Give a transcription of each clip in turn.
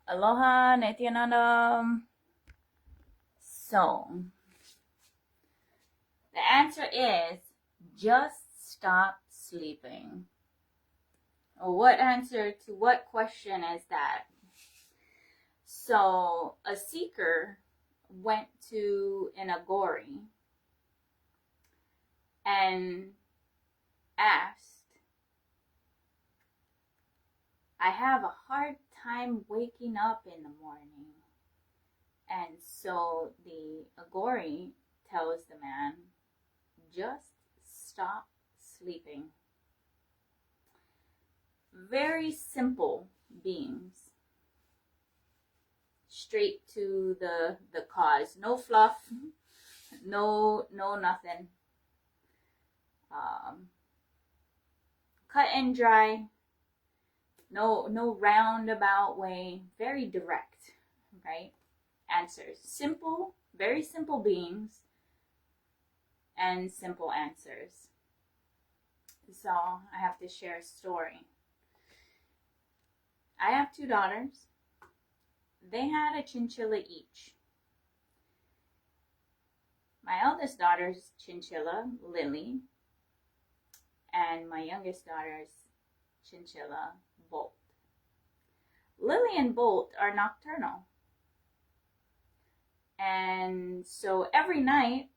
Aloha, Nityananda. So, the answer is just stop sleeping. What answer to what question is that? So, a seeker went to an Aghori and asked, I have a hard time waking up in the morning. And so the Aghori tells the man, just stop sleeping. Very simple beings. Straight to the cause. No fluff. No nothing. Cut and dry. No roundabout way. Very direct, right? Answers. Simple, very simple beings, and simple answers. So I have to share a story. I have 2 daughters. They had a chinchilla each. My eldest daughter's chinchilla, Lily, and my youngest daughter's chinchilla, Bolt. Lily and Bolt are nocturnal. And so every night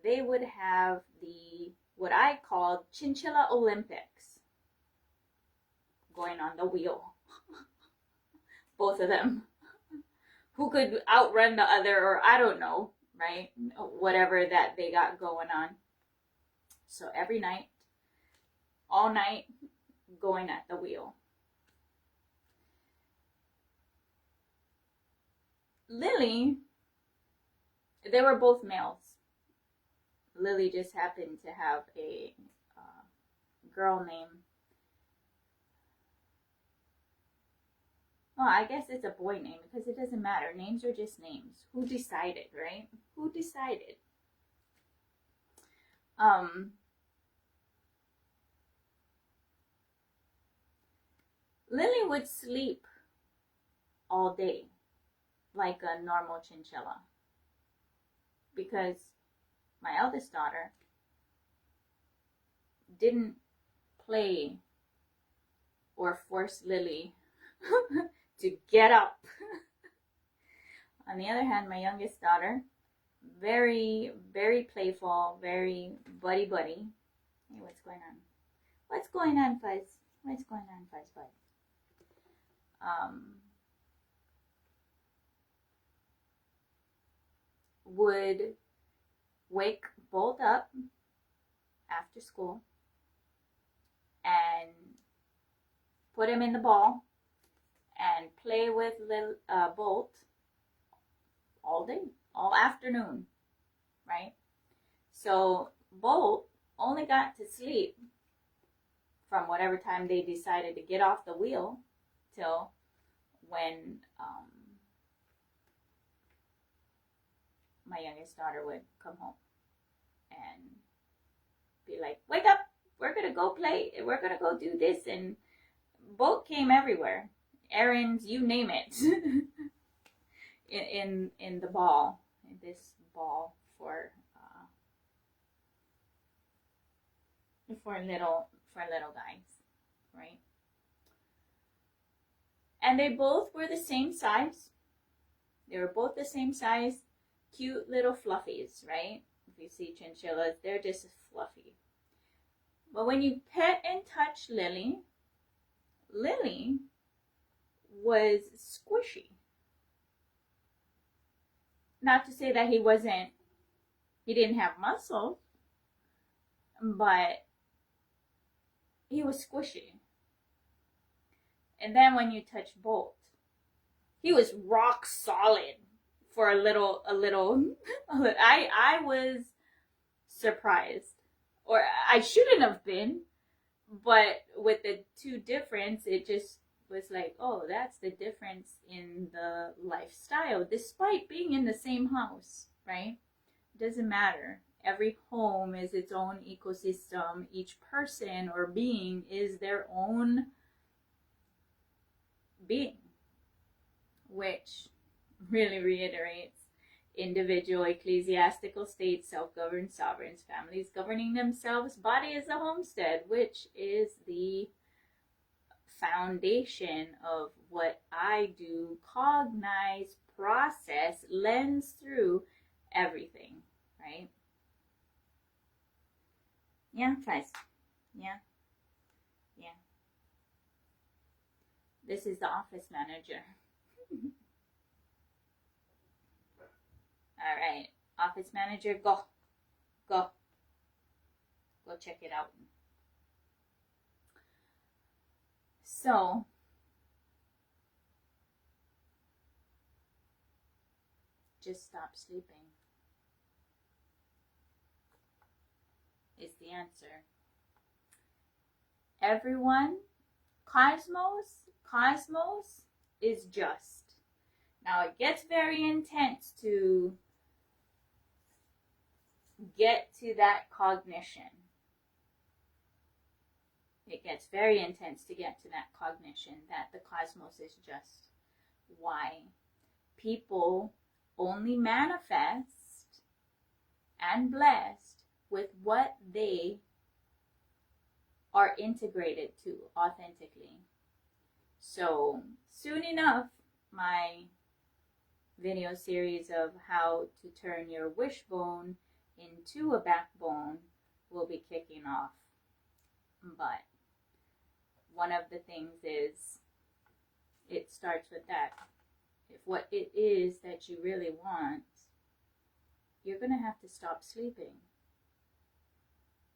they would have what I called Chinchilla Olympics going on the wheel. Both of them. Who could outrun the other, or I don't know, right? Whatever that they got going on. So every night, all night, going at the wheel. Lily, they were both males. Lily just happened to have a girl name. Well, I guess it's a boy name because it doesn't matter. Names are just names. Who decided, right? Who decided? Lily would sleep all day like a normal chinchilla because my eldest daughter didn't play or force Lily to get up. On the other hand, my youngest daughter, very, very playful, very buddy. Hey, what's going on? What's going on, Fuzz? What's going on, Fuzz, bud? Would wake Bolt up after school and put him in the ball and play with Bolt all day, all afternoon, right? So Bolt only got to sleep from whatever time they decided to get off the wheel till when my youngest daughter would come home and be like, wake up, we're gonna go play, we're gonna go do this. And Bolt came everywhere, errands, you name it. in the ball, in this ball for little guys, right? And they both were the same size. They were both the same size, cute little fluffies, right? If you see chinchillas, they're just fluffy. But when you pet and touch Lily, Lily was squishy. Not to say that he didn't have muscle, but he was squishy. And then when you touch Bolt, he was rock solid for a little. I was surprised, or I shouldn't have been, but with the 2 difference, it just was like, oh, that's the difference in the lifestyle, despite being in the same house, right? It doesn't matter. Every home is its own ecosystem. Each person or being is their own being. which really reiterates individual, ecclesiastical states, self-governed sovereigns, families governing themselves, body is a homestead, which is the foundation of what I do, cognize, process, lens through everything, right? Yeah, guys. Yeah. This is the office manager. All right, office manager, go check it out. So just stop sleeping is the answer. Everyone, cosmos is just. Now it gets very intense to get to that cognition. It gets very intense to get to that cognition that the cosmos is just. Why? People only manifest and blessed with what they are integrated to authentically. So soon enough, my video series of how to turn your wishbone into a backbone will be kicking off. But one of the things is, it starts with that. If what it is that you really want, you're going to have to stop sleeping.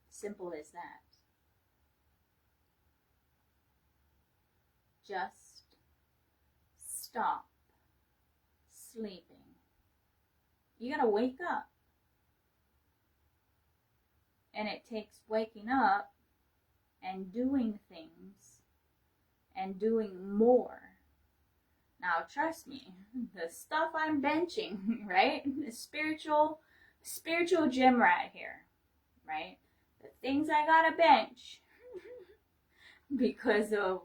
Simple as that. Just stop sleeping. You got to wake up. And it takes waking up and doing things and doing more. Now, trust me, the stuff I'm benching, right? The spiritual gym rat here, right? The things I gotta bench because of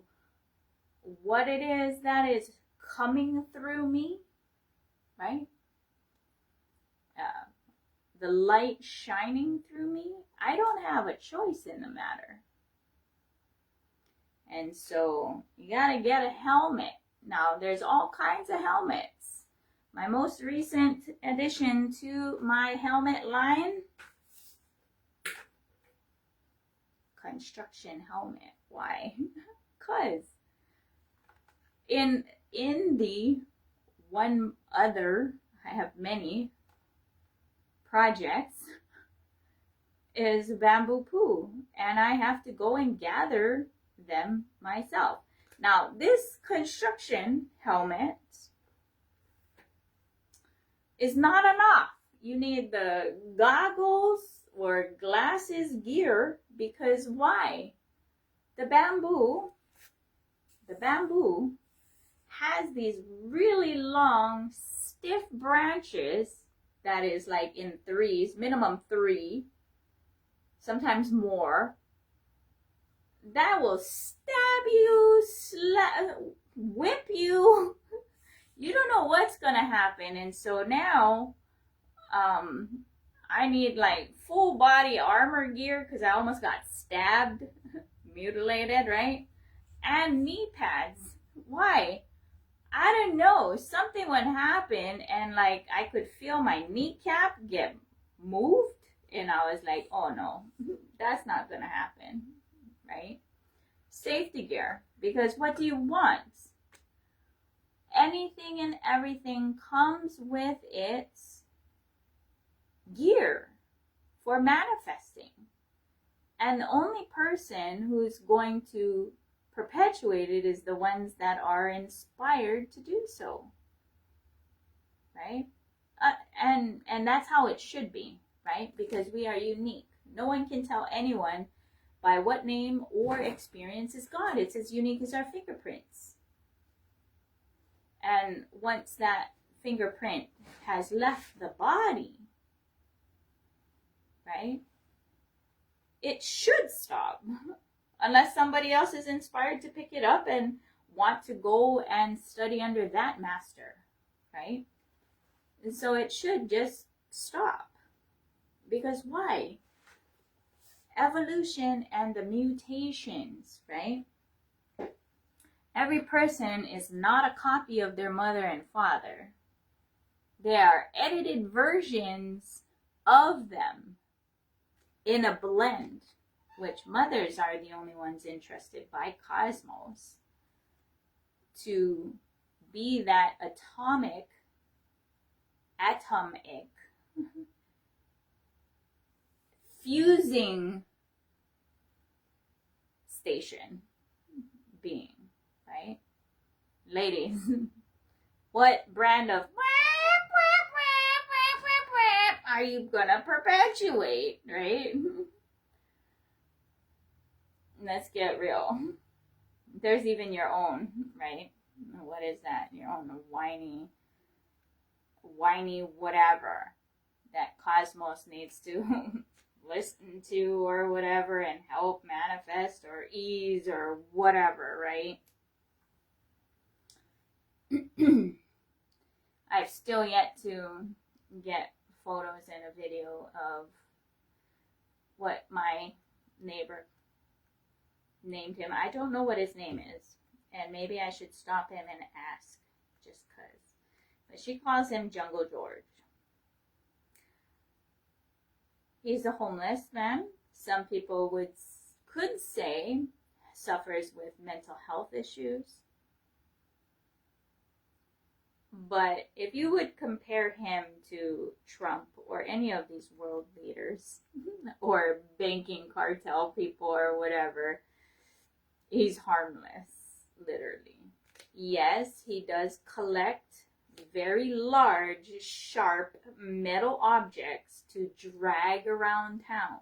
what it is that is coming through me, right? The light shining through me. I don't have a choice in the matter. And so you gotta get a helmet. Now, there's all kinds of helmets. My most recent addition to my helmet line, construction helmet. Why? Because in the one other, I have many projects, is bamboo poo, and I have to go and gather them myself. Now, this construction helmet is not enough. You need the goggles or glasses gear, because why? The bamboo has these really long, stiff branches that is like in threes, minimum 3, sometimes more, that will stab you, whip you. You don't know what's gonna happen. And so now I need like full body armor gear because I almost got stabbed, mutilated, right? And knee pads. Why? I don't know. Something would happen and like I could feel my kneecap get moved, and I was like, oh no, that's not gonna happen. Right? Safety gear, because what do you want? Anything and everything comes with its gear for manifesting. And the only person who's going to perpetuate it is the ones that are inspired to do so. Right? And that's how it should be, right? Because we are unique. No one can tell anyone by what name or experience is God. It's as unique as our fingerprints. And once that fingerprint has left the body, right, it should stop. Unless somebody else is inspired to pick it up and want to go and study under that master, right? And so it should just stop. Because why? Evolution and the mutations, right? Every person is not a copy of their mother and father. They are edited versions of them in a blend, which mothers are the only ones interested by cosmos to be that atomic fusing station being, right? Ladies, what brand of are you gonna perpetuate, right? Let's get real. There's even your own, right? What is that? Your own whiny whatever that Cosmos needs to listen to or whatever and help manifest or ease or whatever, right? I've still yet to get photos and a video of what my neighbor named him. I don't know what his name is, and maybe I should stop him and ask, just cause. But she calls him Jungle George. He's a homeless man. Some people could say suffers with mental health issues. But if you would compare him to Trump or any of these world leaders or banking cartel people or whatever, he's harmless, literally. Yes, he does collect very large, sharp metal objects to drag around town.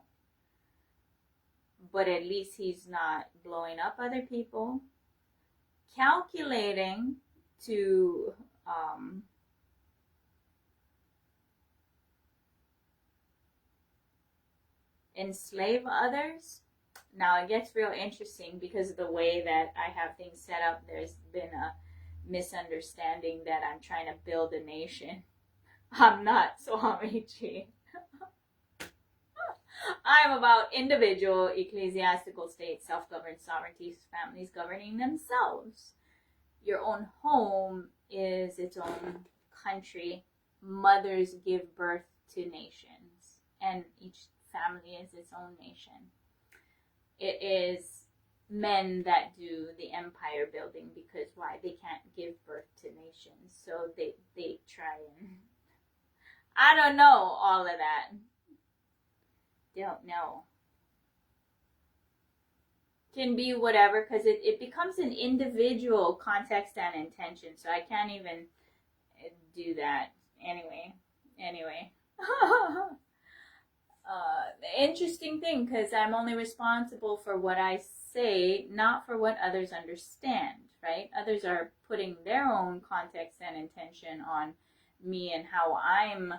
But at least he's not blowing up other people, calculating to enslave others. Now it gets real interesting because of the way that I have things set up. There's been a misunderstanding that I'm trying to build a nation. I'm not Swamiji. I'm about individual, ecclesiastical states, self-governed sovereignty, families governing themselves. Your own home is its own country. Mothers give birth to nations, and each family is its own nation. It is men that do the empire building because why? They can't give birth to nations, so they try and I don't know all of that. Don't know. Can be whatever because it becomes an individual context and intention, so I can't even do that anyway. The interesting thing, because I'm only responsible for what I say, not for what others understand, right? Others are putting their own context and intention on me and how I'm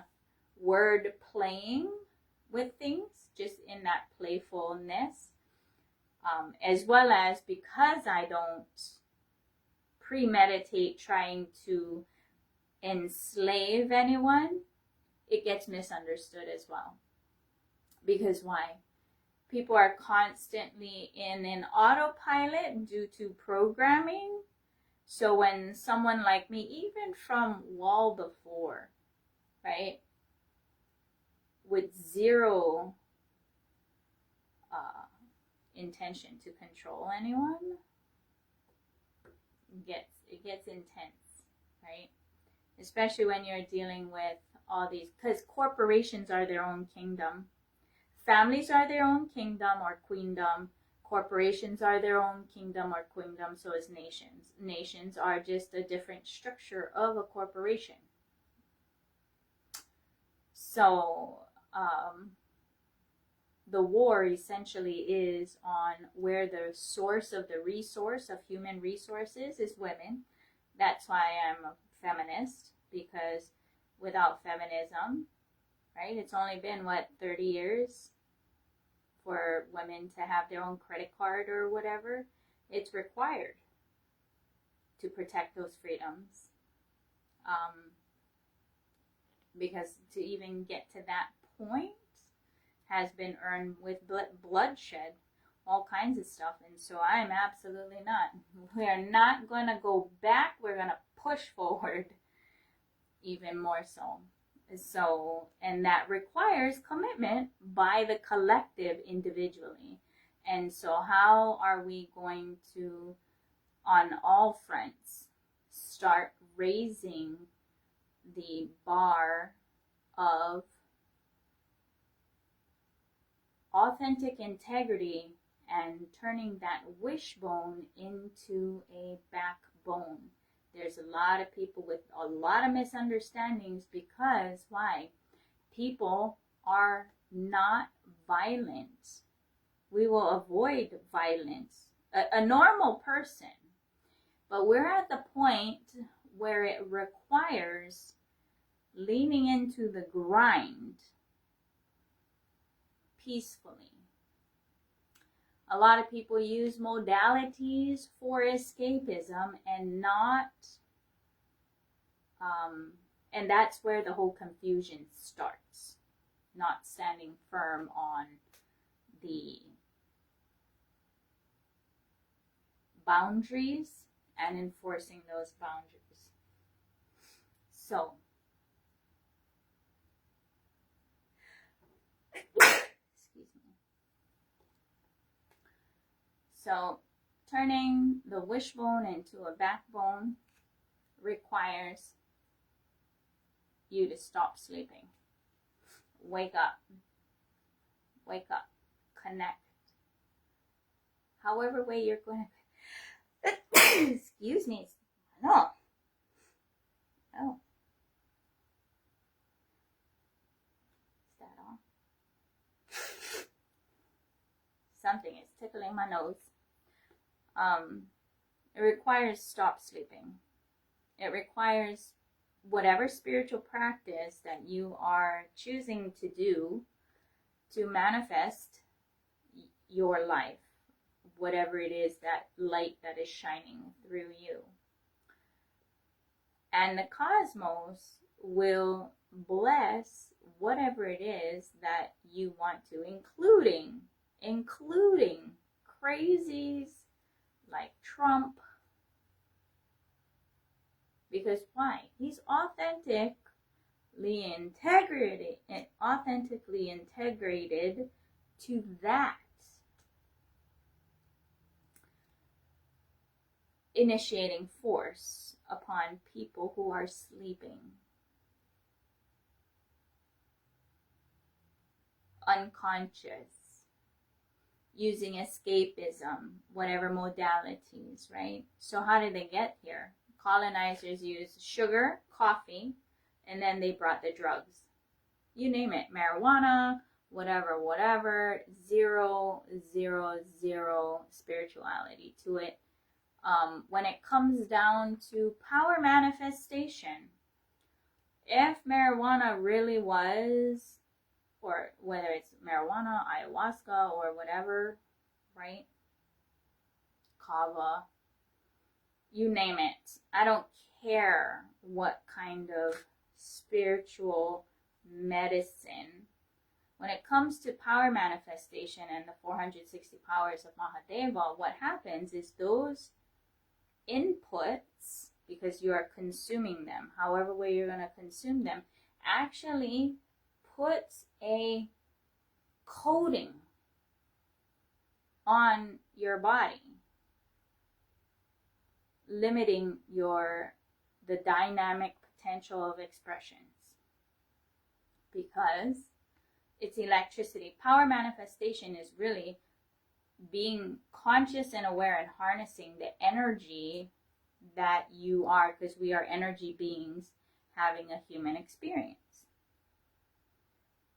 word playing with things, just in that playfulness. As well as because I don't premeditate trying to enslave anyone, it gets misunderstood as well. Because why? People are constantly in an autopilot due to programming. So when someone like me, even from Wall before, right, with zero intention to control anyone, it gets intense, right? Especially when you're dealing with all these, because corporations are their own kingdom. Families are their own kingdom or queendom. Corporations are their own kingdom or queendom, so is nations. Nations are just a different structure of a corporation. So, the war essentially is on where the source of the resource of human resources is women. That's why I'm a feminist, because without feminism, right, it's only been, 30 years for women to have their own credit card or whatever. It's required. to protect those freedoms. Because to even get to that point has been earned with bloodshed, all kinds of stuff. And so I'm absolutely not. We are not going to go back. We're going to push forward even more so. So, and that requires commitment by the collective individually. And so how are we going to, on all fronts, start raising the bar of authentic integrity and turning that wishbone into a backbone? There's a lot of people with a lot of misunderstandings because why? People are not violent. We will avoid violence. A normal person. But we're at the point where it requires leaning into the grind peacefully. A lot of people use modalities for escapism and not, and that's where the whole confusion starts. Not standing firm on the boundaries and enforcing those boundaries. So, So, turning the wishbone into a backbone requires you to stop sleeping. Wake up. Wake up. Connect. However way you're going to... Excuse me. No. Oh. Is that on? Something is tickling my nose. It requires stop sleeping. It requires whatever spiritual practice that you are choosing to do to manifest your life, whatever it is, that light that is shining through you. And the cosmos will bless whatever it is that you want to, including crazies like Trump. Because why? He's authentically integrated to that. Initiating force upon people who are sleeping. Unconscious. Using escapism, whatever modalities, right? So how did they get here? Colonizers used sugar, coffee, and then they brought the drugs. You name it, marijuana, whatever, zero spirituality to it. When it comes down to power manifestation, if marijuana really was, or whether it's marijuana, ayahuasca, or whatever, right? Kava, you name it. I don't care what kind of spiritual medicine. When it comes to power manifestation and the 460 powers of Mahadeva, what happens is those inputs, because you are consuming them, however way you're going to consume them, actually puts a coating on your body, limiting the dynamic potential of expressions, because it's electricity. Power manifestation is really being conscious and aware and harnessing the energy that you are, because we are energy beings having a human experience.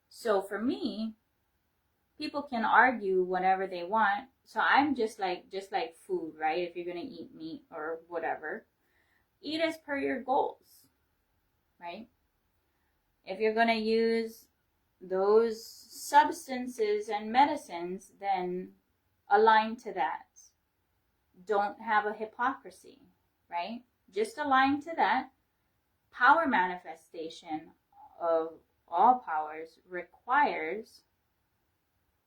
So for me, people can argue whatever they want. So I'm just like food, right? If you're going to eat meat or whatever, eat as per your goals, right? If you're going to use those substances and medicines, then align to that. Don't have a hypocrisy. right? Just aligned to that. Power manifestation of all powers requires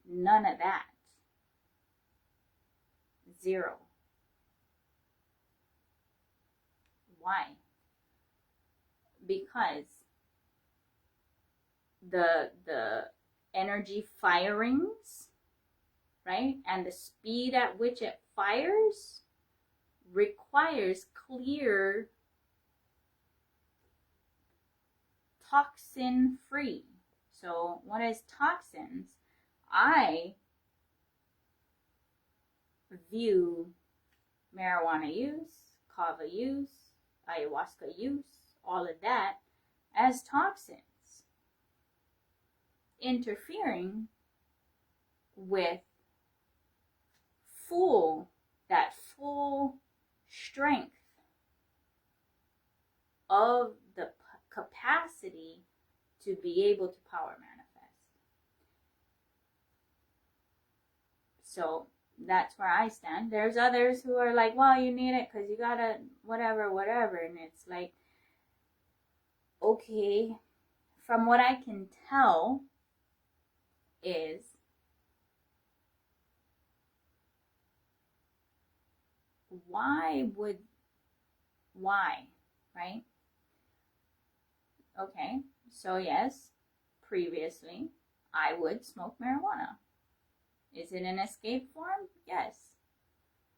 none of that. Zero. Why? Because the energy firings, right, and the speed at which it fires requires clear, toxin free. So what is toxins? I view marijuana use, kava use, ayahuasca use, all of that as toxins interfering with that full strength of the capacity to be able to power manifest. So that's where I stand. There's others who are like, well, you need it because you gotta whatever. And it's like, okay, from what I can tell is why, right? Okay, so yes, previously I would smoke marijuana. Is it an escape form? Yes.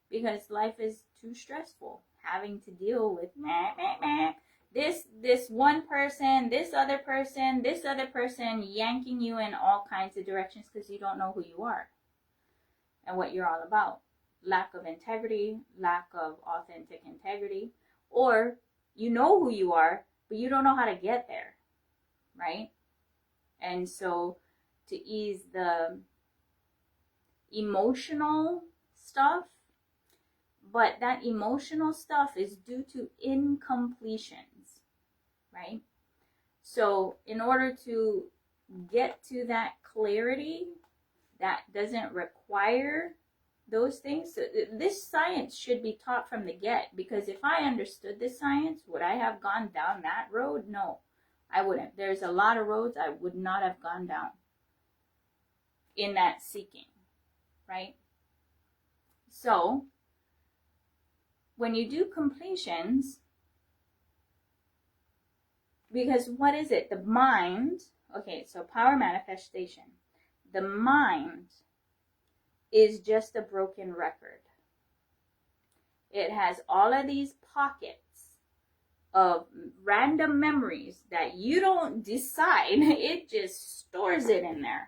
Because life is too stressful. Having to deal with this one person, this other person yanking you in all kinds of directions because you don't know who you are and what you're all about. Lack of integrity, lack of authentic integrity, or you know who you are, but you don't know how to get there, right? And so to ease the emotional stuff, but that emotional stuff is due to incompletions, right? So in order to get to that clarity that doesn't require those things, this science should be taught from the get, because if I understood this science, would I have gone down that road? No, I wouldn't. There's a lot of roads I would not have gone down in that seeking, right? So when you do completions, because what is it? The mind, okay, so power manifestation. The mind is just a broken record. It has all of these pockets of random memories that you don't decide. It just stores it in there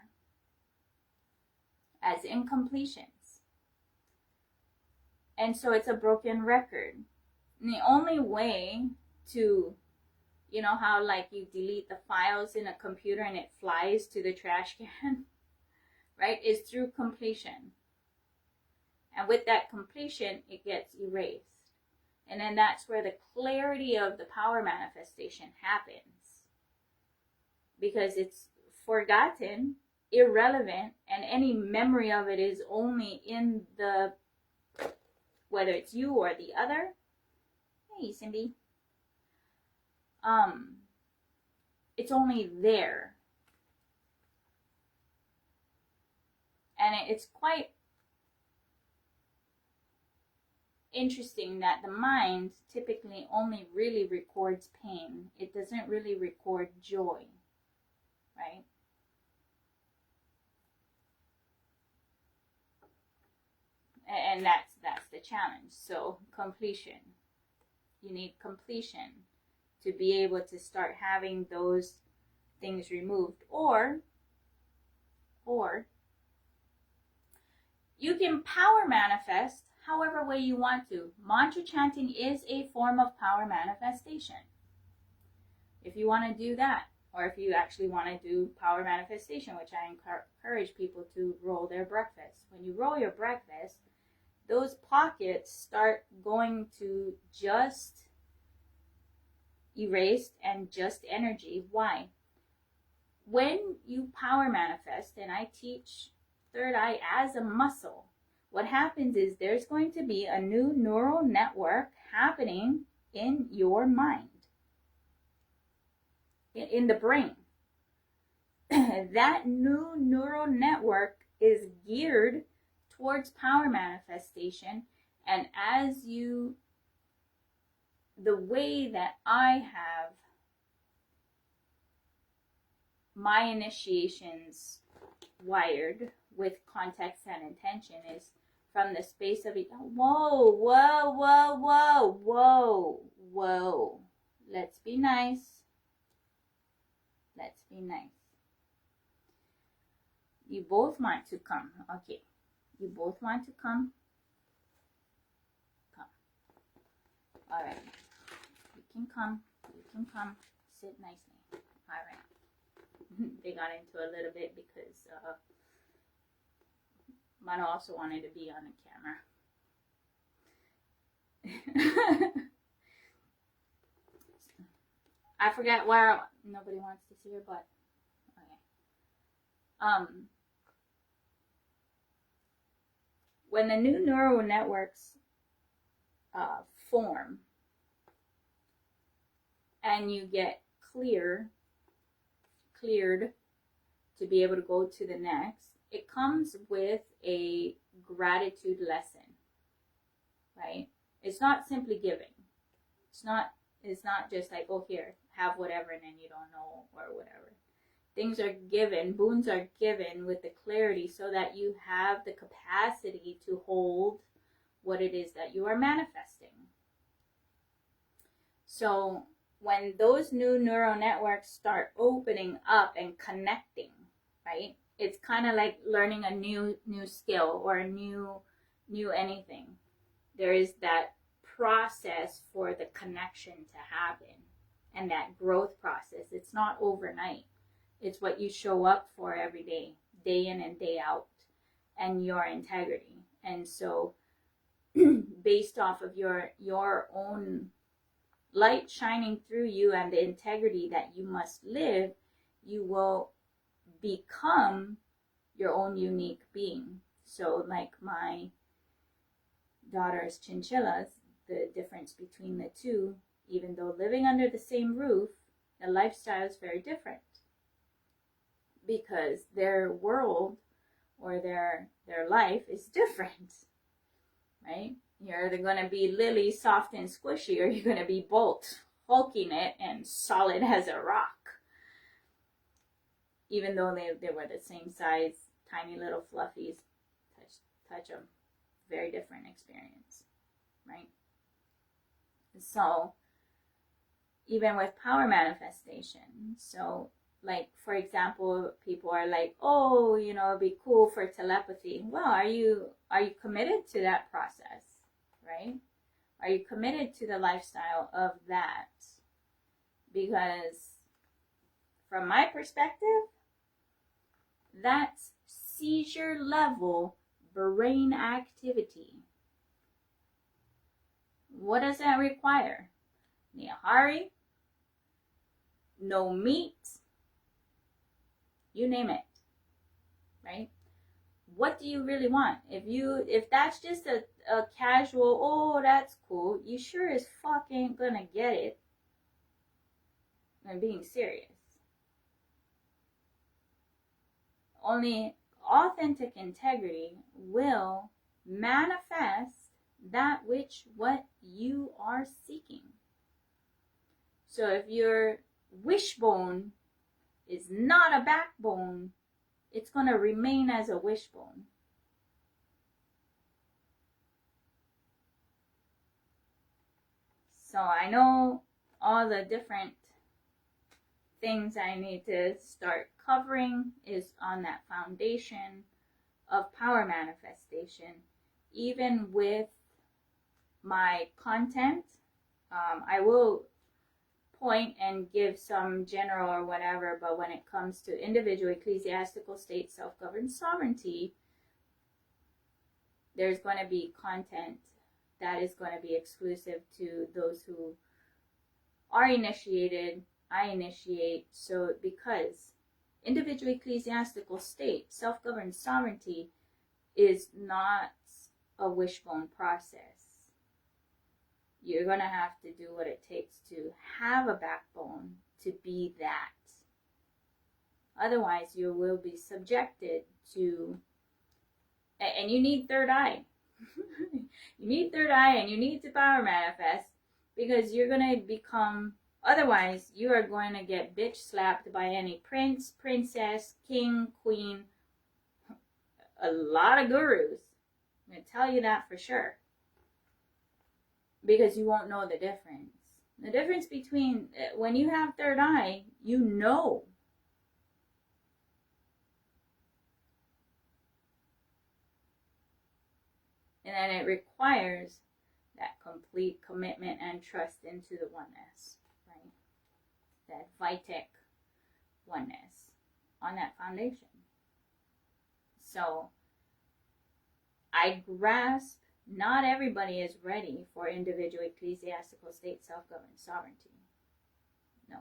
as incompletions. And so it's a broken record. And the only way to, you know how like you delete the files in a computer and it flies to the trash can, right, is through completion. And with that completion, it gets erased. And then that's where the clarity of the power manifestation happens. Because it's forgotten, irrelevant, and any memory of it is only in the, whether it's you or the other. Hey, Cindy. It's only there. And it's quite interesting that the mind typically only really records pain. It doesn't really record joy, right? And that's the challenge. So completion. You need completion to be able to start having those things removed. Or you can power manifest however way you want to. Mantra chanting is a form of power manifestation. If you want to do that, or if you actually want to do power manifestation, which I encourage people to roll their breakfast. When you roll your breakfast, those pockets start going to just erased and just energy. Why? When you power manifest, and I teach third eye as a muscle, what happens is there's going to be a new neural network happening in your mind, in the brain. That new neural network is geared towards power manifestation. And the way that I have my initiations wired with context and intention is from the space of it. Whoa. Let's be nice. You both want to come. Okay. You both want to come. Come. All right. You can come. Sit nicely. All right. They got into a little bit because Mano also wanted to be on the camera. I forgot where nobody wants to see her butt. Okay. When the new neural networks form and you get cleared to be able to go to the next, it comes with a gratitude lesson, right? It's not simply giving. It's not just like, oh, here, have whatever, and then you don't know or whatever. Things are given, boons are given with the clarity so that you have the capacity to hold what it is that you are manifesting. So when those new neural networks start opening up and connecting, right? It's kind of like learning a new skill or a new anything. There is that process for the connection to happen and that growth process. It's not overnight. It's what you show up for every day, day in and day out, and your integrity. And so based off of your own light shining through you and the integrity that you must live, you will become your own unique being. So like my daughter's chinchillas, the difference between the two, even though living under the same roof, the lifestyle is very different because their world or their life is different, right? You're either going to be Lily, soft and squishy, or you're going to be Bolt, hulking it and solid as a rock. Even though they were the same size, tiny little fluffies, touch them. Very different experience, right? So even with power manifestation, so like for example, people are like, oh, you know, it'd be cool for telepathy. Well, are you committed to that process, right? Are you committed to the lifestyle of that? Because from my perspective, that's seizure level brain activity. What does that require? The Aghori, no meat, you name it, right? What do you really want? If that's just a casual, oh, that's cool, you sure as fuck ain't gonna get it. I'm being serious. Only authentic integrity will manifest that what you are seeking. So if your wishbone is not a backbone, it's going to remain as a wishbone. So I know all the different things I need to start covering is on that foundation of power manifestation. Even with my content, I will point and give some general or whatever, but when it comes to individual, ecclesiastical, state, self-governed sovereignty, there's going to be content that is going to be exclusive to those who are initiated. I initiate, so because individual, ecclesiastical, state, self-governed sovereignty is not a wishbone process. You're going to have to do what it takes to have a backbone to be that. Otherwise, you will be subjected to, and you need third eye. You need third eye, and you need to power manifest, because you're going to become, otherwise you are going to get bitch slapped by any prince, princess, king, queen, a lot of gurus. I'm going to tell you that for sure. Because you won't know the difference. The difference between, when you have third eye, you know. And then it requires that complete commitment and trust into the oneness, right? That Vitek oneness on that foundation. So, I grasp not everybody is ready for individual ecclesiastical state self-governed sovereignty. No.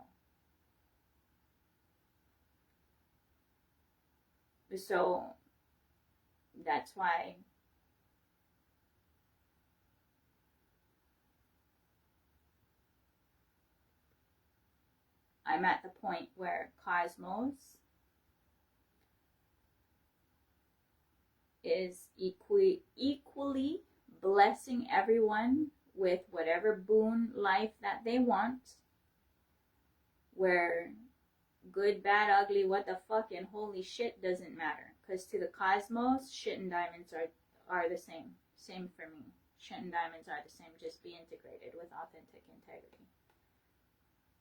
So, that's why I'm at the point where Cosmos is equally blessing everyone with whatever boon life that they want, where good, bad, ugly, what the fuck, and holy shit doesn't matter. Because to the cosmos, shit and diamonds are the same. Same for me. Shit and diamonds are the same. Just be integrated with authentic integrity.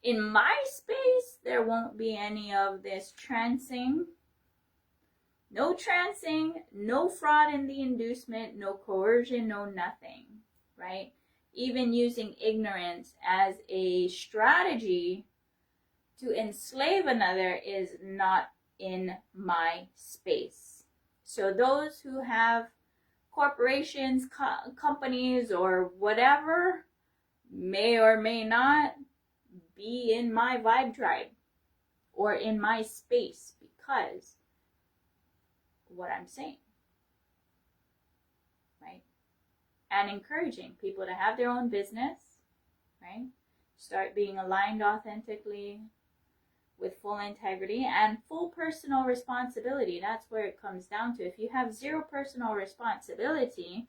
In my space, there won't be any of this trancing. No trancing, no fraud in the inducement, no coercion, no nothing, right? Even using ignorance as a strategy to enslave another is not in my space. So those who have corporations, companies, or whatever may or may not be in my vibe tribe or in my space because what I'm saying, right? And encouraging people to have their own business, right? Start being aligned authentically with full integrity and full personal responsibility. That's where it comes down to. If you have zero personal responsibility,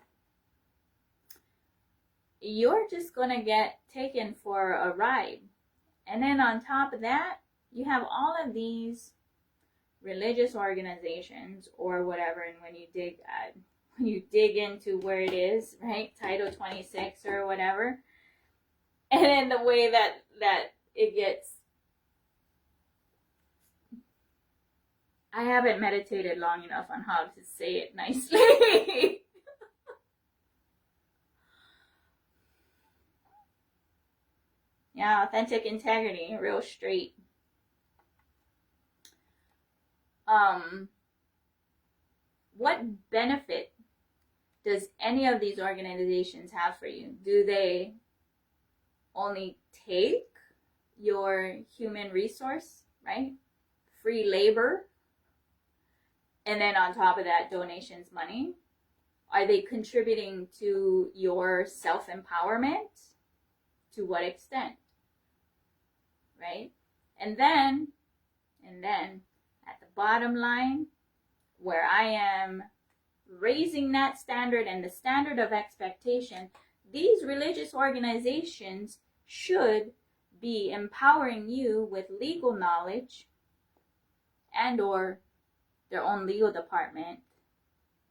you're just going to get taken for a ride. And then on top of that, you have all of these religious organizations or whatever, and when you dig into where it is, right, Title 26 or whatever, and then the way that it gets, I haven't meditated long enough on how to say it nicely. Yeah, authentic integrity, real straight. What benefit does any of these organizations have for you? Do they only take your human resource, right? Free labor. And then on top of that, donations, money. Are they contributing to your self-empowerment? To what extent? Right? And then at the bottom line, where I am raising that standard and the standard of expectation, these religious organizations should be empowering you with legal knowledge and or their own legal department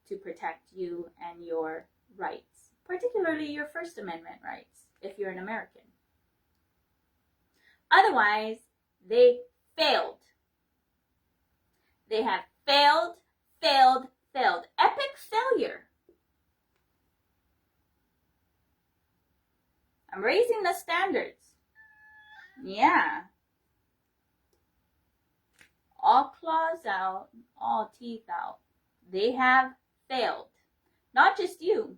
to protect you and your rights, particularly your First Amendment rights if you're an American. Otherwise, they failed. They have failed. Epic failure. I'm raising the standards. Yeah. All claws out, all teeth out. They have failed. Not just you.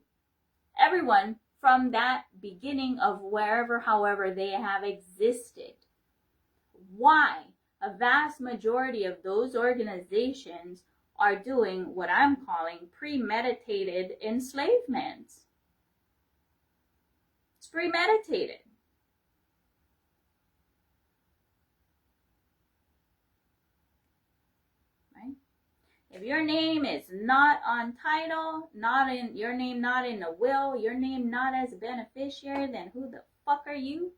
Everyone from that beginning of wherever, however they have existed. Why? A vast majority of those organizations are doing what I'm calling premeditated enslavement. It's premeditated. Right? If your name is not on title, not in your name, not in the will, your name not as a beneficiary, then who the fuck are you?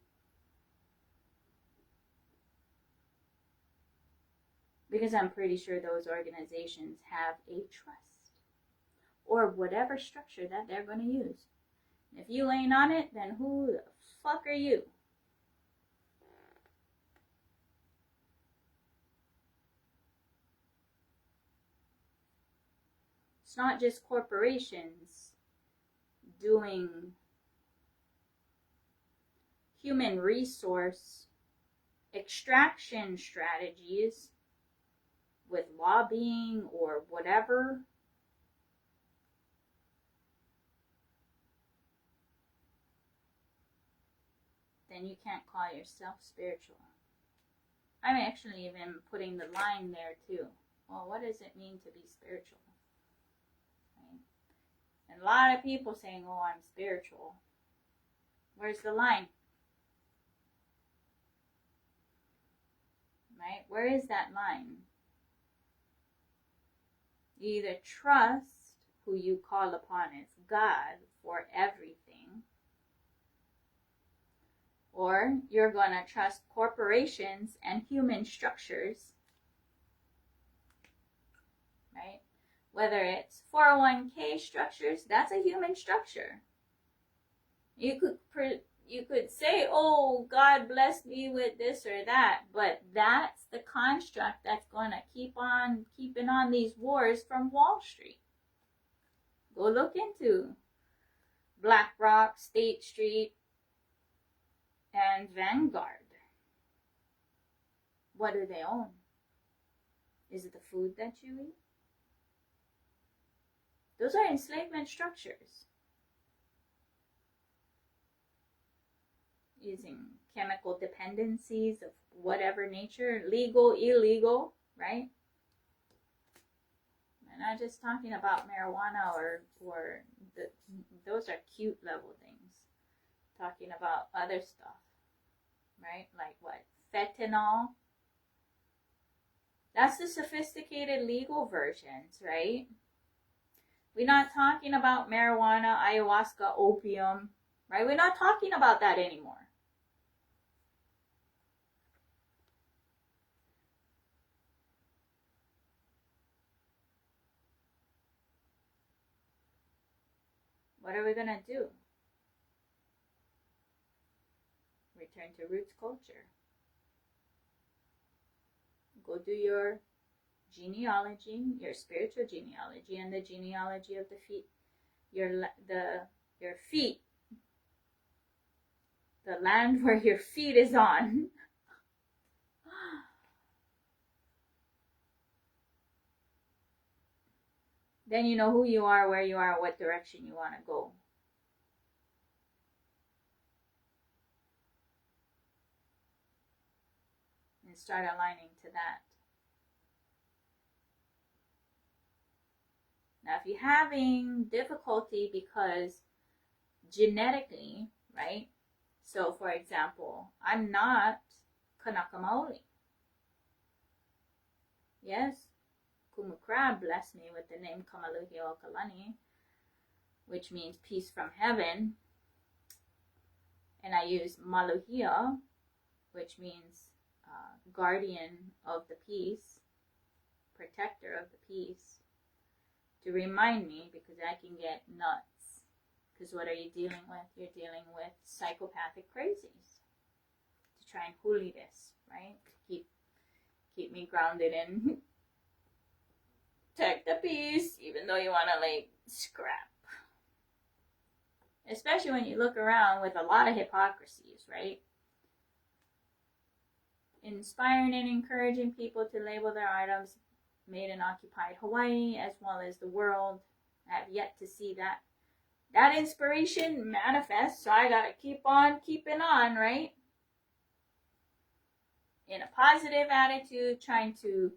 Because I'm pretty sure those organizations have a trust or whatever structure that they're going to use. If you ain't on it, then who the fuck are you? It's not just corporations doing human resource extraction strategies with lobbying or whatever. Then you can't call yourself spiritual. I'm actually even putting the line there too. Well, what does it mean to be spiritual? Right? And a lot of people saying, oh, I'm spiritual. Where's the line? Right? Where is that line? You either trust who you call upon as God for everything, or you're going to trust corporations and human structures, right? Whether it's 401k structures, that's a human structure. You could say, oh, God blessed me with this or that, but that's the construct that's going to keep on keeping on these wars from Wall Street. Go look into BlackRock, State Street, and Vanguard. What do they own? Is it the food that you eat? Those are enslavement structures. Using chemical dependencies of whatever nature, legal, illegal, right? I'm not just talking about marijuana or those are cute level things. Talking about other stuff, right? Like what? Fentanyl. That's the sophisticated legal versions, right? We're not talking about marijuana, ayahuasca, opium, right? We're not talking about that anymore. What are we going to do? Return to roots culture. Go do your genealogy, your spiritual genealogy, and the genealogy of the feet. Your feet, the land where your feet is on. Then you know who you are, where you are, what direction you want to go. And start aligning to that. Now, if you're having difficulty because genetically, right? So, for example, I'm not Kanaka Maoli. Yes, Kumukra blessed me with the name Kamaluhi o Kalani, which means peace from heaven. And I use Maluhia, which means guardian of the peace, protector of the peace, to remind me, because I can get nuts. Because what are you dealing with? You're dealing with psychopathic crazies to try and huli this, right? Keep me grounded in protect the peace, even though you want to like scrap. Especially when you look around with a lot of hypocrisies, right? Inspiring and encouraging people to label their items made in occupied Hawaii as well as the world. I have yet to see that inspiration manifest, so I gotta keep on keeping on, right? In a positive attitude, trying to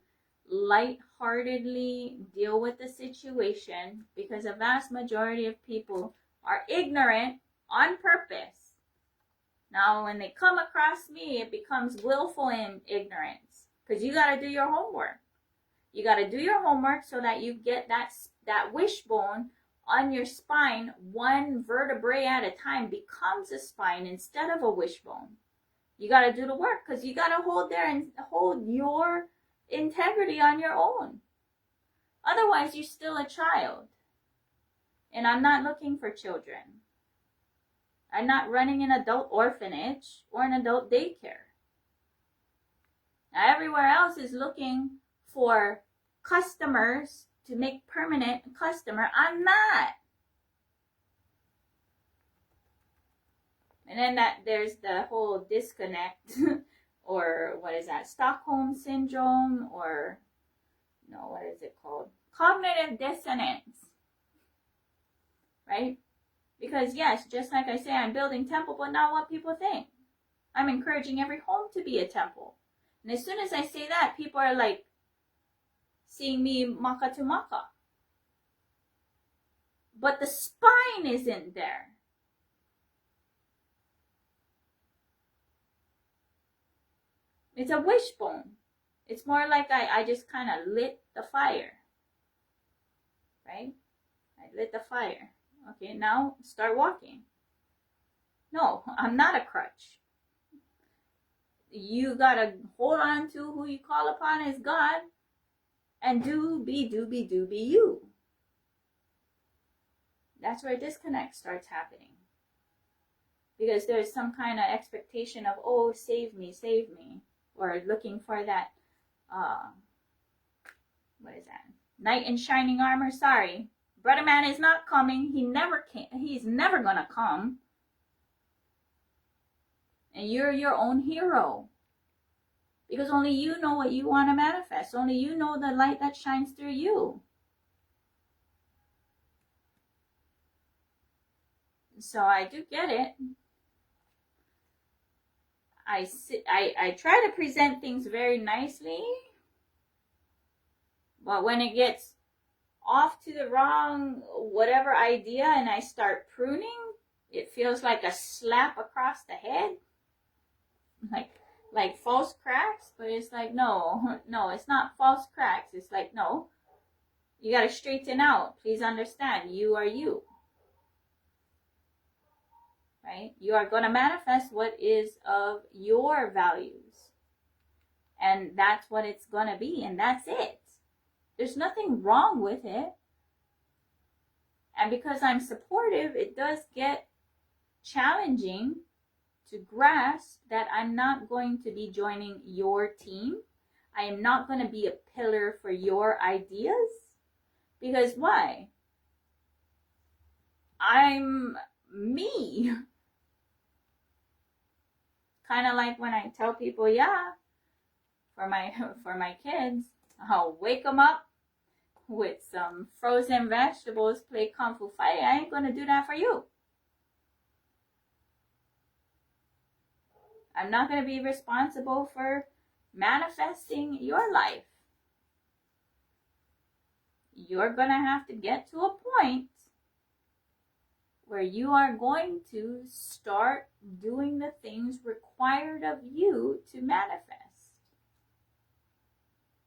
lightheartedly deal with the situation, because a vast majority of people are ignorant on purpose. Now, when they come across me, it becomes willful in ignorance, because you got to do your homework. You got to do your homework so that you get that wishbone on your spine, one vertebrae at a time, becomes a spine instead of a wishbone. You got to do the work, because you got to hold your integrity on your own. Otherwise, you're still a child. And I'm not looking for children. I'm not running an adult orphanage or an adult daycare. Now, everywhere else is looking for customers to make permanent customer. I'm not. And then there's the whole disconnect or what is that? Stockholm syndrome, or no, what is it called? Cognitive dissonance. Right? Because yes, just like I say, I'm building temple, but not what people think. I'm encouraging every home to be a temple. And as soon as I say that, people are like seeing me maka to maka. But the spine isn't there. It's a wishbone. It's more like I just kind of lit the fire. Right? I lit the fire. Okay, now start walking. No, I'm not a crutch. You gotta hold on to who you call upon as God and do be you. That's where disconnect starts happening. Because there's some kind of expectation of, oh, save me. Or looking for that, what is that? Knight in shining armor. Sorry, brother man is not coming. He's never gonna come. And you're your own hero. Because only you know what you want to manifest. Only you know the light that shines through you. So I do get it. I try to present things very nicely, but when it gets off to the wrong whatever idea and I start pruning, it feels like a slap across the head, like false cracks. But it's like, no, it's not false cracks. It's like, no, you got to straighten out. Please understand, you are you. Right? You are going to manifest what is of your values. And that's what it's going to be. And that's it. There's nothing wrong with it. And because I'm supportive, it does get challenging to grasp that I'm not going to be joining your team. I am not going to be a pillar for your ideas. Because why? I'm me. Kind of like when I tell people, yeah, for my kids, I'll wake them up with some frozen vegetables, play Kung Fu Fighting. I ain't going to do that for you. I'm not going to be responsible for manifesting your life. You're going to have to get to a point where you are going to start doing the things required of you to manifest.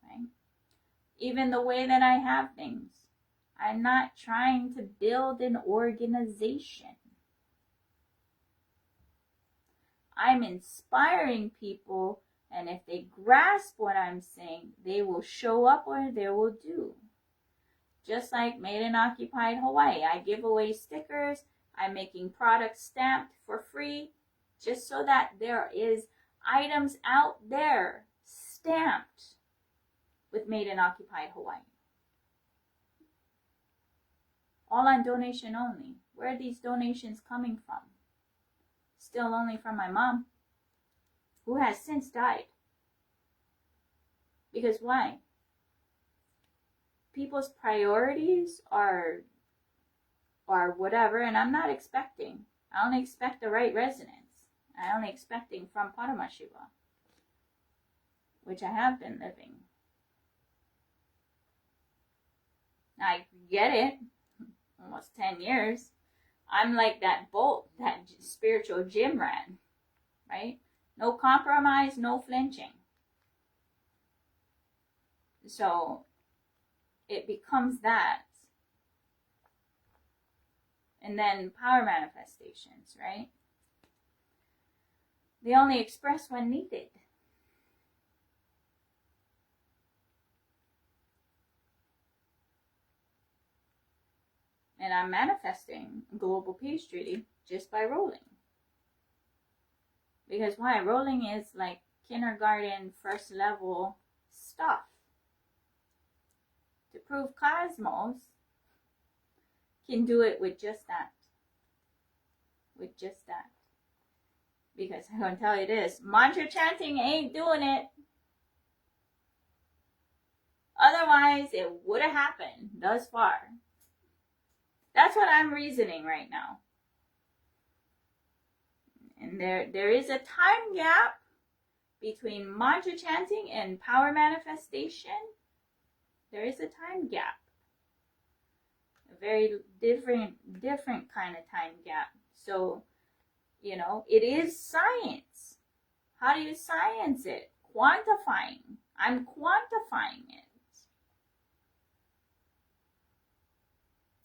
Right? Even the way that I have things. I'm not trying to build an organization. I'm inspiring people, and if they grasp what I'm saying, they will show up or they will do. Just like Made in Occupied Hawaii. I give away stickers. I'm making products stamped for free just so that there is items out there stamped with Made in Occupied Hawaii. All on donation only. Where are these donations coming from? Still only from my mom, who has since died. Because why? People's priorities are whatever, and I'm not expecting. I only expect the right resonance. I only expecting from Paramashiva, which I have been living. I get it. Almost 10 years. I'm like that bolt, that spiritual gym rat, right? No compromise, no flinching. So it becomes that. And then power manifestations, right? They only express when needed. And I'm manifesting a global peace treaty just by rolling. Because why? Rolling is like kindergarten, first level stuff. To prove Cosmos can do it with just that. With just that. Because I'm going to tell you this, mantra chanting ain't doing it. Otherwise, it would have happened thus far. That's what I'm reasoning right now. And there is a time gap between mantra chanting and power manifestation. There is a time gap. A very different kind of time gap. So, you know, it is science. How do you science it? Quantifying. I'm quantifying it.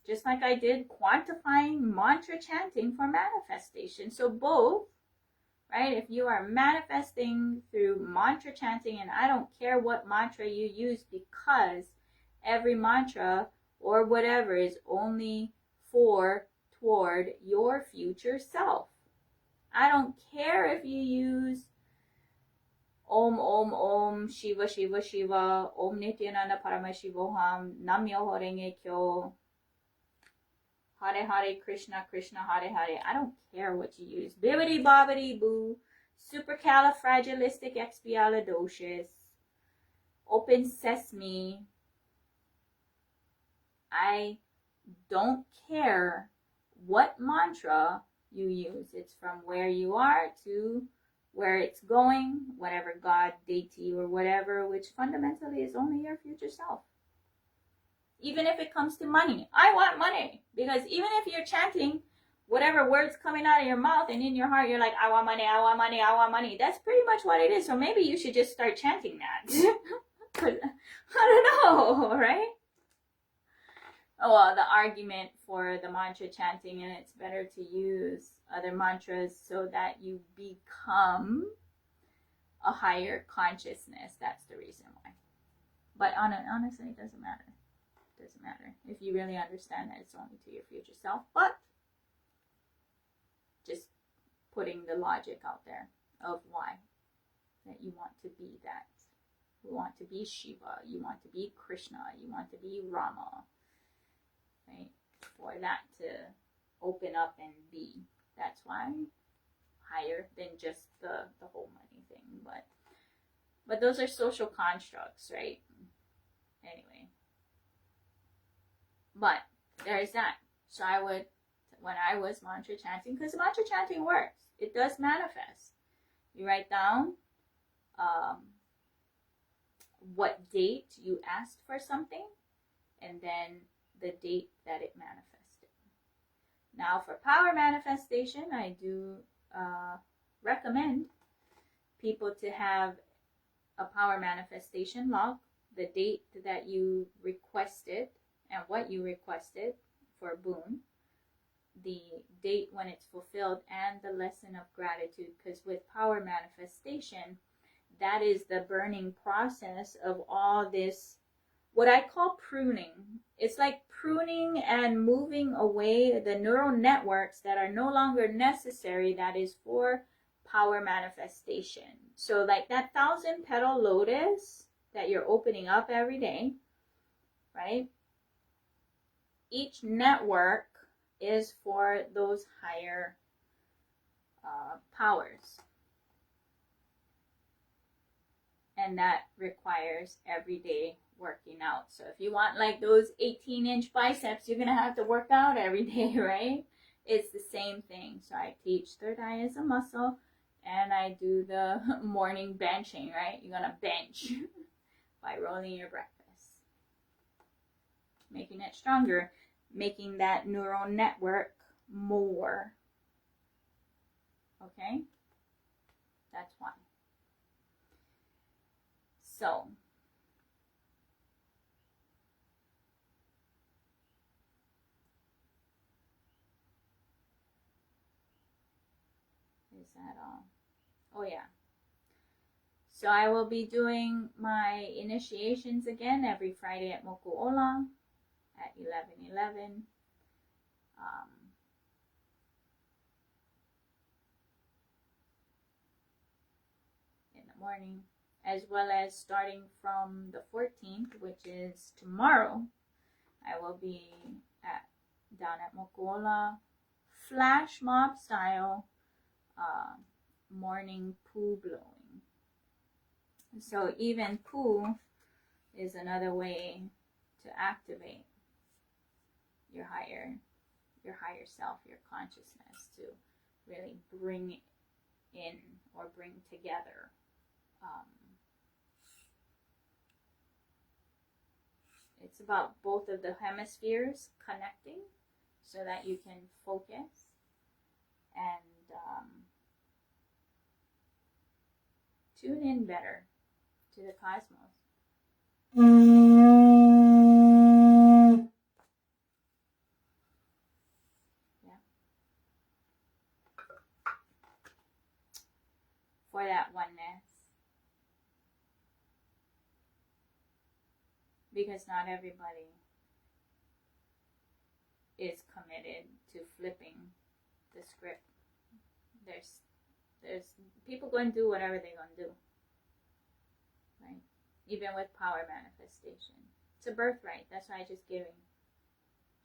Just like I did quantifying mantra chanting for manifestation. So both, right? If you are manifesting through mantra chanting, and I don't care what mantra you use, because every mantra or whatever is only toward your future self. I don't care if you use Om Om Om Shiva Shiva Shiva, Om Nityananda Paramashivoham, Nam-myoho Renge Kyo, Hare Hare Krishna Krishna Hare Hare. I don't care what you use. Bibbidi bobbidi boo. Supercalifragilisticexpialidocious. Open sesame. I don't care what mantra you use. It's from where you are to where it's going, whatever God, deity, or whatever, which fundamentally is only your future self. Even if it comes to money. I want money. Because even if you're chanting whatever words coming out of your mouth and in your heart, you're like, I want money, I want money, I want money. That's pretty much what it is. So maybe you should just start chanting that. I don't know, right? Oh, well, the argument for the mantra chanting, and it's better to use other mantras so that you become a higher consciousness. That's the reason why. But honestly, it doesn't matter. Doesn't matter if you really understand that it's only to your future self, but just putting the logic out there of why that you want to be that. You want to be Shiva, you want to be Krishna, you want to be Rama, right? For that to open up and be. That's why higher than just the whole money thing. But those are social constructs, right? Anyway. But there's that. So I would, when I was mantra chanting, because mantra chanting works. It does manifest. You write down what date you asked for something, and then the date that it manifested. Now for power manifestation, I do recommend people to have a power manifestation log, the date that you requested, and what you requested for a boon, the date when it's fulfilled, and the lesson of gratitude. Because with power manifestation, that is the burning process of all this, what I call pruning. It's like pruning and moving away the neural networks that are no longer necessary. That is for power manifestation. So like that 1,000-petal lotus that you're opening up every day, right? Each network is for those higher powers. And that requires everyday working out. So if you want like those 18-inch biceps, you're going to have to work out every day, right? It's the same thing. So I teach third eye as a muscle, and I do the morning benching, right? You're going to bench by rolling your breakfast. making it stronger, making that neural network more. Okay? That's one. So, is that all? Oh, yeah. So I will be doing my initiations again every Friday at Moku'ola at 11:11. In the morning, as well as starting from the 14th, which is tomorrow, I will be down at Moku'ola, flash mob style, morning poo blowing. So even poo is another way to activate your higher self, your consciousness, to really bring in or bring together it's about both of the hemispheres connecting so that you can focus and tune in better to the cosmos. Yeah. For that oneness. Because not everybody is committed to flipping the script. There's people going to do whatever they're going to do. Right? Even with power manifestation. It's a birthright. That's why I just giving.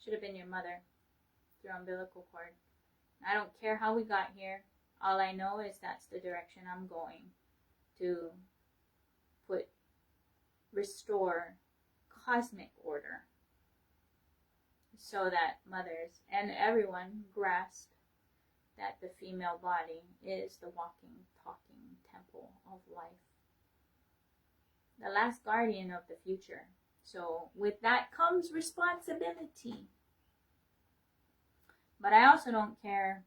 Should have been your mother through umbilical cord. I don't care how we got here. All I know is that's the direction I'm going to restore cosmic order so that mothers and everyone grasp that the female body is the walking, talking temple of life. The last guardian of the future. So with that comes responsibility. But I also don't care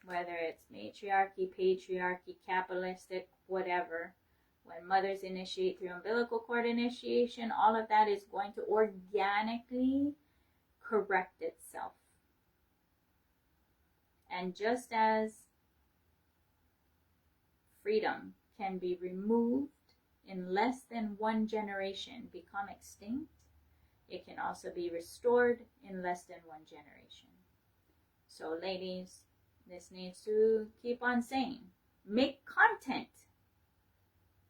whether it's matriarchy, patriarchy, capitalistic, whatever. When mothers initiate through umbilical cord initiation, all of that is going to organically correct itself. And just as freedom can be removed in less than one generation, become extinct, it can also be restored in less than one generation. So ladies, this needs to keep on saying, make content.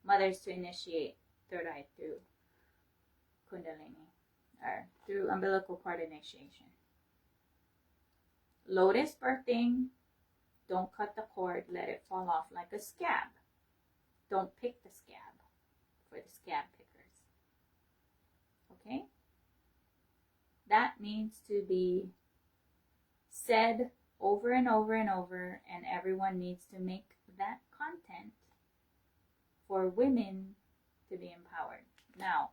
Mothers to initiate third eye through Kundalini or through umbilical cord initiation. Lotus birthing, don't cut the cord, let it fall off like a scab. Don't pick the scab for the scab pickers. Okay? That needs to be said over and over and over, and everyone needs to make that content for women to be empowered. Now,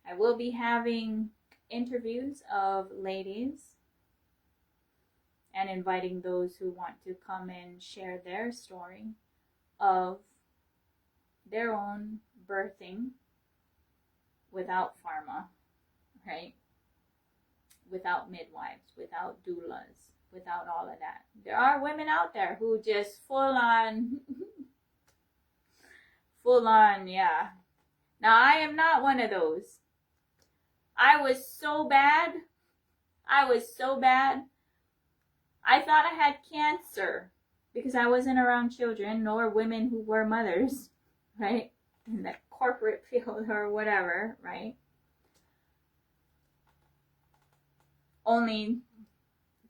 I will be having interviews of ladies and inviting those who want to come and share their story of their own birthing without pharma, right? Without midwives, without doulas, without all of that. There are women out there who just full on, yeah. Now, I am not one of those. I was so bad. I thought I had cancer because I wasn't around children nor women who were mothers, right? In the corporate field or whatever, right? Only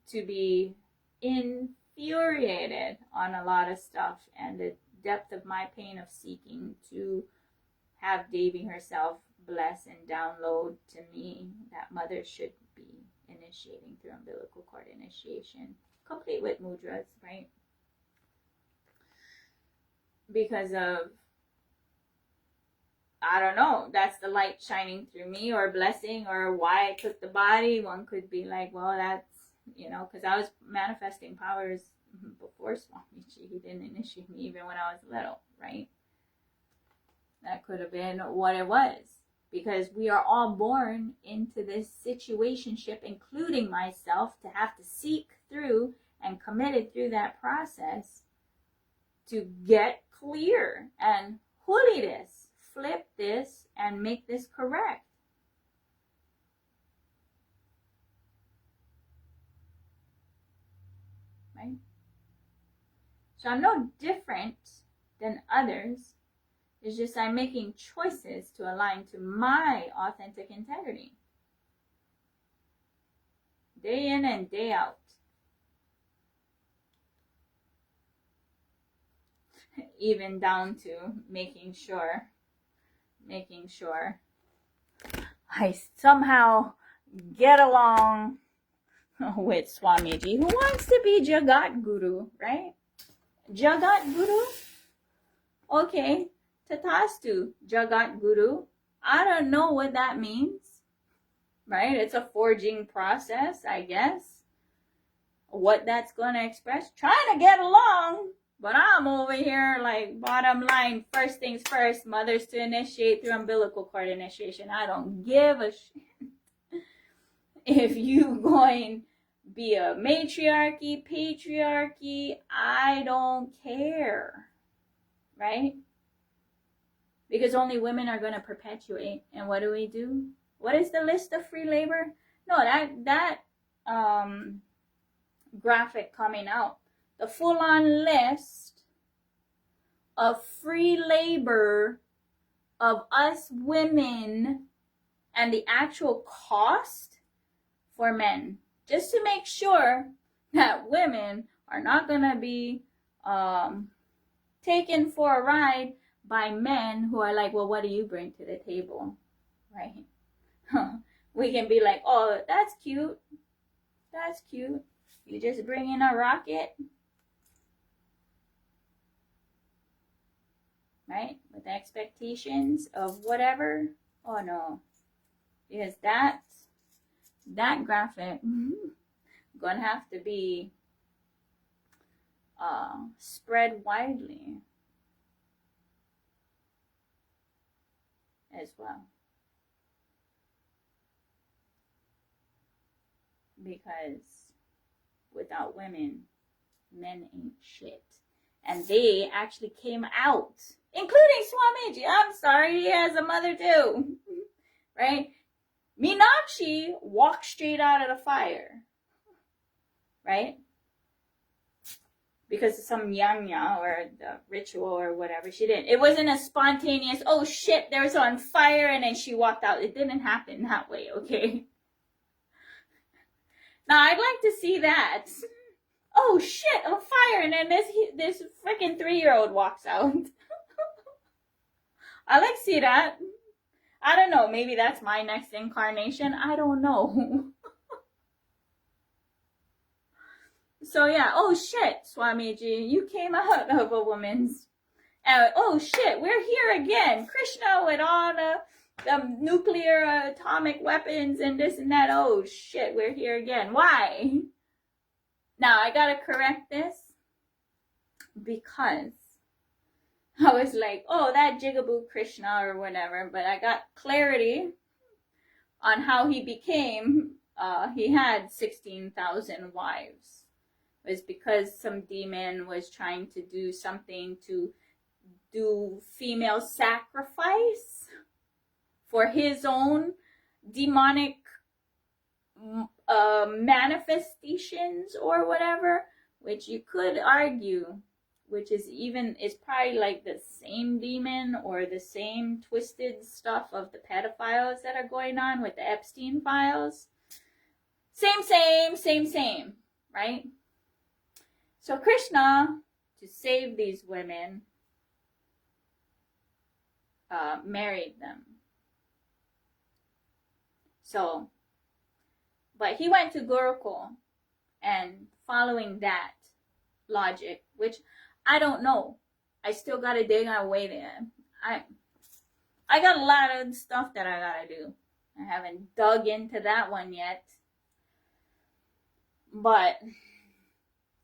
to be infuriated on a lot of stuff, and the depth of my pain of seeking to have Davy herself bless and download to me that mothers should be initiating through umbilical cord initiation, complete with mudras, right? Because of I don't know, that's the light shining through me, or blessing, or why I took the body. One could be like, well, that's, because I was manifesting powers before Swamiji. He didn't initiate me even when I was little, right? That could have been what it was. Because we are all born into this situationship, including myself, to have to seek through and committed through that process to get clear and holy this, flip this, and make this correct. Right? So I'm no different than others. It's just I'm making choices to align to my authentic integrity. Day in and day out. Even down to making sure I somehow get along with Swamiji, who wants to be Jagat Guru, right? Jagat Guru? Okay, Tatastu, Jagat Guru. I don't know what that means, right? It's a forging process, I guess. What that's going to express. Trying to get along, but I'm over here like, bottom line, first things first, mothers to initiate through umbilical cord initiation. I don't give a shit if you going be a matriarchy, patriarchy. I don't care, right? Because only women are going to perpetuate. And what do? What is the list of free labor? No, that graphic coming out. The full-on list of free labor of us women and the actual cost for men. Just to make sure that women are not going to be taken for a ride by men who are like, well, what do you bring to the table? Right? We can be like, oh, that's cute. That's cute. You just bring in a rocket. Right? With expectations of whatever. Oh no. Because that graphic gonna have to be spread widely as well. Because without women, men ain't shit. And they actually came out, including Swamiji. I'm sorry, he has a mother too. Right? Meenakshi walked straight out of the fire. Right? Because of some yanya or the ritual or whatever. She didn't. It wasn't a spontaneous, oh shit, there's on fire and then she walked out. It didn't happen that way, okay? Now, I'd like to see that. Oh shit, on fire, and then this freaking 3-year-old walks out. I like to see that. I don't know, maybe that's my next incarnation. I don't know. So yeah, oh shit, Swamiji, you came out of a woman's. Oh shit, we're here again. Krishna with all the nuclear atomic weapons and this and that. Oh shit, we're here again. Why? Now I gotta correct this because I was like, oh, that Jigaboo Krishna or whatever, but I got clarity on how he became. He had 16,000 wives. It was because some demon was trying to do something to do female sacrifice for his own demonic manifestations or whatever, which you could argue, which is probably like the same demon or the same twisted stuff of the pedophiles that are going on with the Epstein files. Same, right? So Krishna, to save these women, married them. So, but he went to Gurukul, and following that logic, which I don't know, I still gotta dig my way there. I got a lot of stuff that I gotta do. I haven't dug into that one yet. But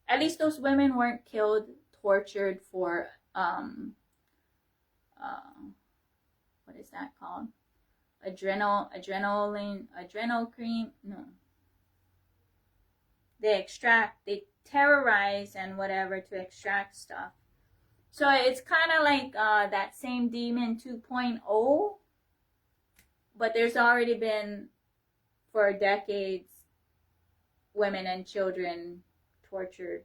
at least those women weren't killed, tortured for what is that called? Adrenal cream? No. They terrorize and whatever to extract stuff. So it's kind of like that same Demon 2.0, but there's already been, for decades, women and children tortured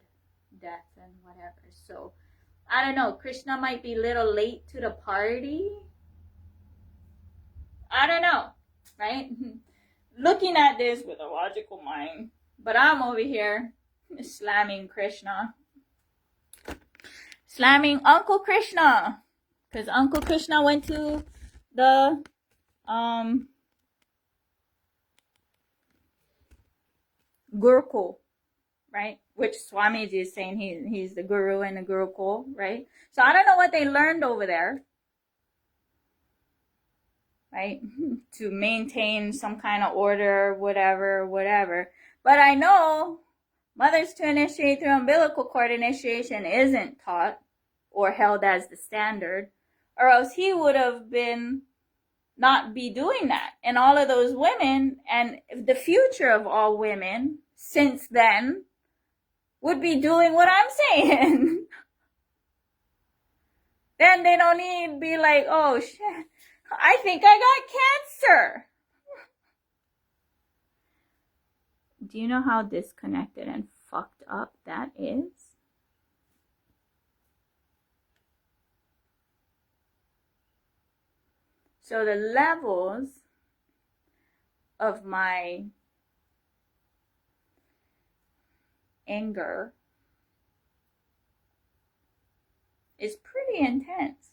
death and whatever. So I don't know, Krishna might be a little late to the party. I don't know, right? Looking at this with a logical mind, but I'm over here slamming Krishna, slamming Uncle Krishna, because Uncle Krishna went to the Gurukul, right? Which Swamiji is saying he's the guru in the Gurukul, right? So I don't know what they learned over there, right? To maintain some kind of order, whatever. But I know mothers to initiate through umbilical cord initiation isn't taught or held as the standard, or else he would have been not be doing that. And all of those women, and the future of all women since then, would be doing what I'm saying. Then they don't need to be like, oh shit, I think I got cancer. Do you know how disconnected and fucked up that is? So the levels of my anger is pretty intense.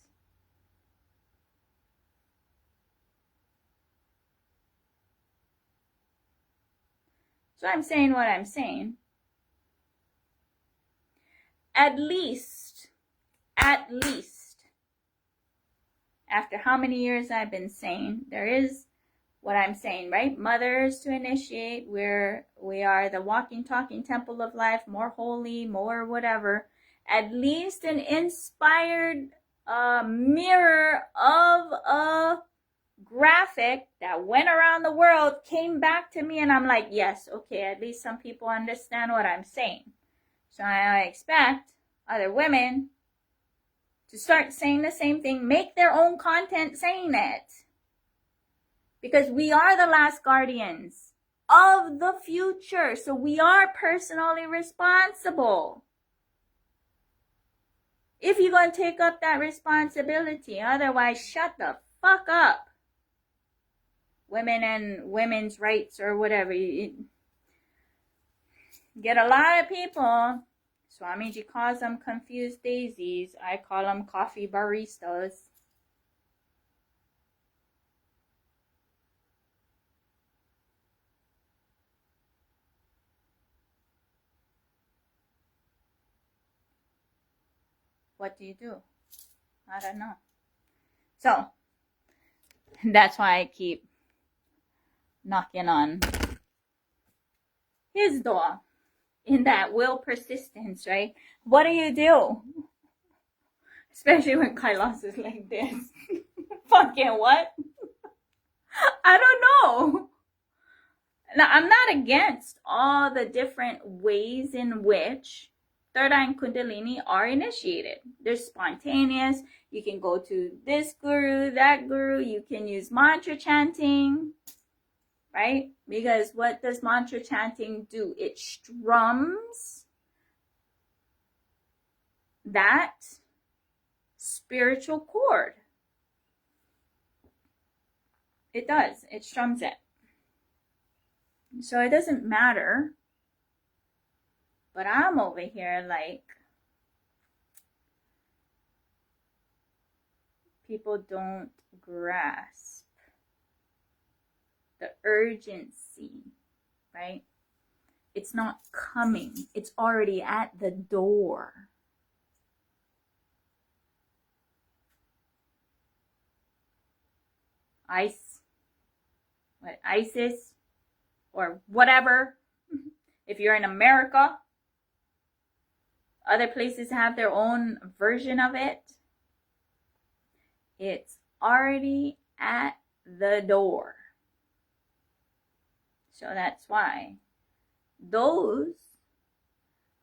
So I'm saying what I'm saying. At least, after how many years I've been saying, there is what I'm saying, right? Mothers to initiate, we are the walking, talking temple of life, more holy, more whatever. At least an inspired mirror of a graphic that went around the world came back to me, and I'm like, yes, okay, at least some people understand what I'm saying. So I expect other women to start saying the same thing, make their own content saying it. Because we are the last guardians of the future. So we are personally responsible. If you're going to take up that responsibility, otherwise shut the fuck up. Women and women's rights or whatever. You get a lot of people, Swamiji calls them confused daisies. I call them coffee baristas. What do you do? I don't know. So, that's why I keep knocking on his door in that will persistence, right? What do you do? Especially when Kailas is like this. Fucking what? I don't know. Now, I'm not against all the different ways in which Third Eye and Kundalini are initiated. They're spontaneous. You can go to this guru, that guru. You can use mantra chanting, right? Because what does mantra chanting do? It strums that spiritual chord. It does. It strums it. So it doesn't matter. But I'm over here like, people don't grasp the urgency, right? It's not coming. It's already at the door. ISIS, or whatever. If you're in America, other places have their own version of it. It's already at the door. So that's why those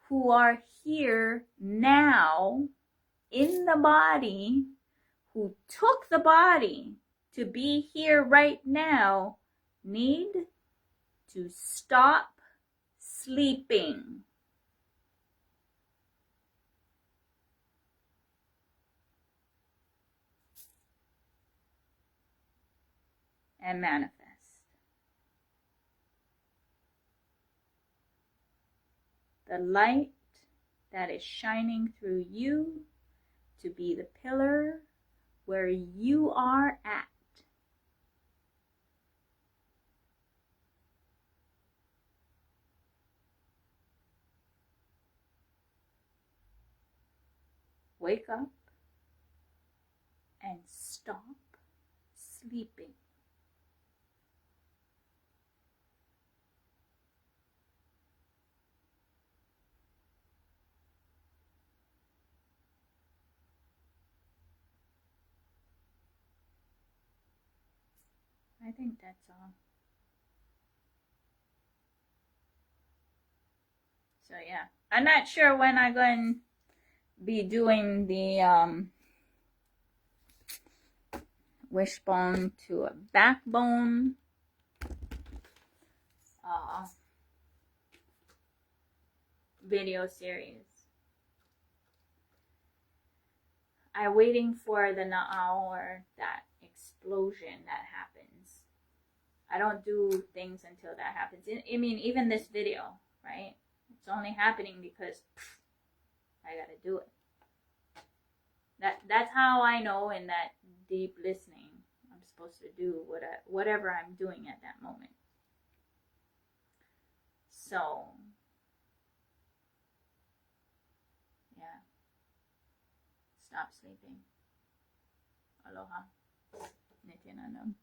who are here now in the body, who took the body to be here right now, need to stop sleeping. And manifest. The light that is shining through you to be the pillar where you are at. Wake up and stop sleeping. I think that's all. So yeah, I'm not sure when I'm going to be doing the wishbone to a backbone video series. I'm waiting for the Na'au, or that explosion that happens. I don't do things until that happens. I mean, even this video, right? It's only happening because I gotta do it. That's how I know in that deep listening I'm supposed to do whatever I'm doing at that moment. So, yeah. Stop sleeping. Aloha. Nitinanam.